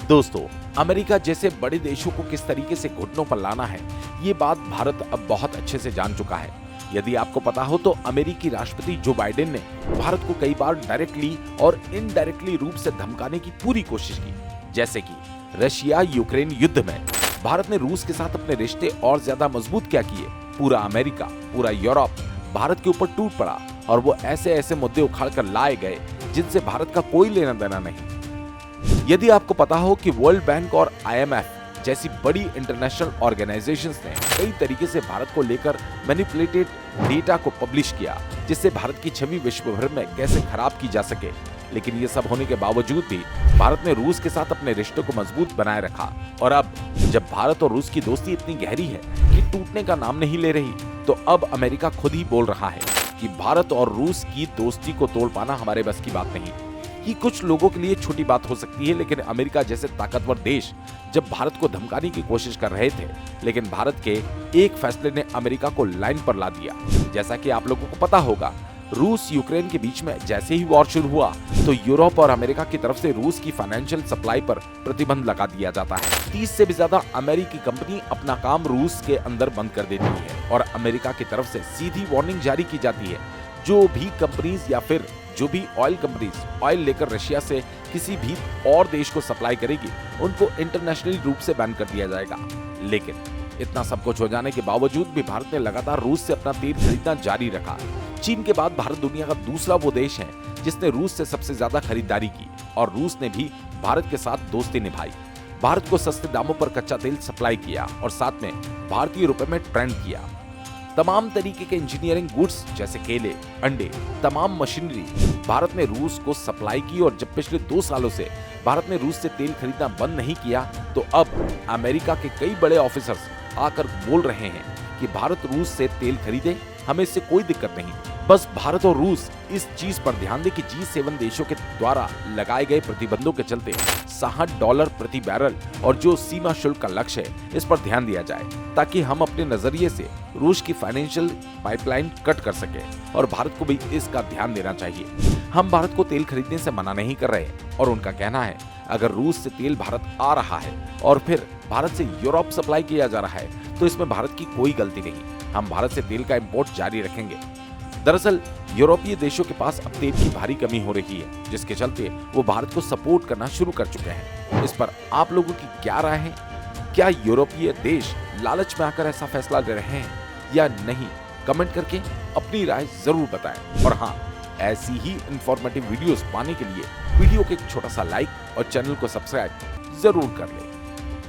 दोस्तों, अमेरिका जैसे बड़े देशों को किस तरीके से घुटनों पर लाना है, ये बात भारत अब बहुत अच्छे से जान चुका है। यदि आपको पता हो तो अमेरिकी राष्ट्रपति जो बाइडेन ने भारत को कई बार डायरेक्टली और इनडायरेक्टली रूप से धमकाने की पूरी कोशिश की। जैसे कि रशिया यूक्रेन युद्ध में भारत ने रूस के साथ अपने रिश्ते और ज्यादा मजबूत क्या किए। पूरा अमेरिका, पूरा यूरोप भारत के ऊपर टूट पड़ा और वो ऐसे ऐसे मुद्दे उखाड़ कर लाए गए जिनसे भारत का कोई लेना देना नहीं। यदि आपको पता हो कि वर्ल्ड बैंक और IMF जैसी बड़ी इंटरनेशनल ऑर्गेनाइजेशंस ने कई तरीके से भारत को लेकर मैनिपुलेटेड डेटा को पब्लिश किया, जिससे भारत की छवि विश्व भर में कैसे खराब की जा सके, लेकिन ये सब होने के बावजूद भी भारत ने रूस के साथ अपने रिश्तों को मजबूत बनाए रखा। और अब जब भारत और रूस की दोस्ती इतनी गहरी है कि टूटने का नाम नहीं ले रही, तो अब अमेरिका खुद ही बोल रहा है कि भारत और रूस की दोस्ती को तोड़ पाना हमारे बस की बात नहीं। ये कुछ लोगों के लिए छोटी बात हो सकती है, लेकिन अमेरिका जैसे ताकतवर देश जब भारत को धमकाने की कोशिश कर रहे थे, लेकिन भारत के एक फैसले ने अमेरिका को लाइन पर ला दिया। जैसा कि आप लोगों को पता होगा, रूस यूक्रेन के बीच में जैसे ही वॉर शुरू हुआ तो यूरोप और अमेरिका की तरफ से रूस की फाइनेंशियल सप्लाई पर प्रतिबंध लगा दिया जाता है। 30 से भी ज्यादा अमेरिकी कंपनी अपना काम रूस के अंदर बंद कर देती है और अमेरिका की तरफ से सीधी वार्निंग जारी की जाती है, जो भी कंपनीज या फिर जो भी ऑयल कंपनीज ऑयल लेकर रशिया से किसी भी और देश को सप्लाई करेगी, उनको इंटरनेशनली रूप से बैन कर दिया जाएगा। लेकिन इतना सब कुछ हो जाने के बावजूद भी भारत ने लगातार रूस से अपना तेल खरीदना जारी रखा। चीन के बाद भारत दुनिया का दूसरा वो देश है जिसने रूस से सबसे ज्यादा खरीदारी की और रूस ने भी भारत के साथ दोस्ती निभाई। भारत को सस्ते दामों पर कच्चा तेल सप्लाई किया और साथ में भारतीय रुपए में ट्रेंड किया। तमाम तरीके के इंजीनियरिंग गुड्स जैसे केले, अंडे, तमाम मशीनरी भारत ने रूस को सप्लाई की। और जब पिछले 2 सालों से भारत ने रूस से तेल खरीदना बंद नहीं किया, तो अब अमेरिका के कई बड़े ऑफिसर्स आकर बोल रहे हैं कि भारत रूस से तेल खरीदे, हमें इससे कोई दिक्कत नहीं। बस भारत और रूस इस चीज पर ध्यान दे कि G7 देशों के द्वारा लगाए गए प्रतिबंधों के चलते $60 प्रति बैरल और जो सीमा शुल्क का लक्ष्य है, इस पर ध्यान दिया जाए, ताकि हम अपने नजरिए से रूस की फाइनेंशियल पाइपलाइन कट कर सके। और भारत को भी इसका ध्यान देना चाहिए। हम भारत को तेल खरीदने से मना नहीं कर रहे और उनका कहना है, अगर रूस से तेल भारत आ रहा है और फिर भारत से यूरोप सप्लाई किया जा रहा है, तो इसमें भारत की कोई गलती नहीं। हम भारत से तेल का इंपोर्ट जारी रखेंगे। दरअसल यूरोपीय देशों के पास अब तेल की भारी कमी हो रही है, जिसके चलते वो भारत को सपोर्ट करना शुरू कर चुके हैं। इस पर आप लोगों की क्या राय है? क्या यूरोपीय देश लालच में आकर ऐसा फैसला ले रहे हैं या नहीं? कमेंट करके अपनी राय जरूर बताएं। और हाँ, ऐसी ही इंफॉर्मेटिव वीडियोस पाने के लिए वीडियो को एक छोटा सा लाइक और चैनल को सब्सक्राइब जरूर कर लें।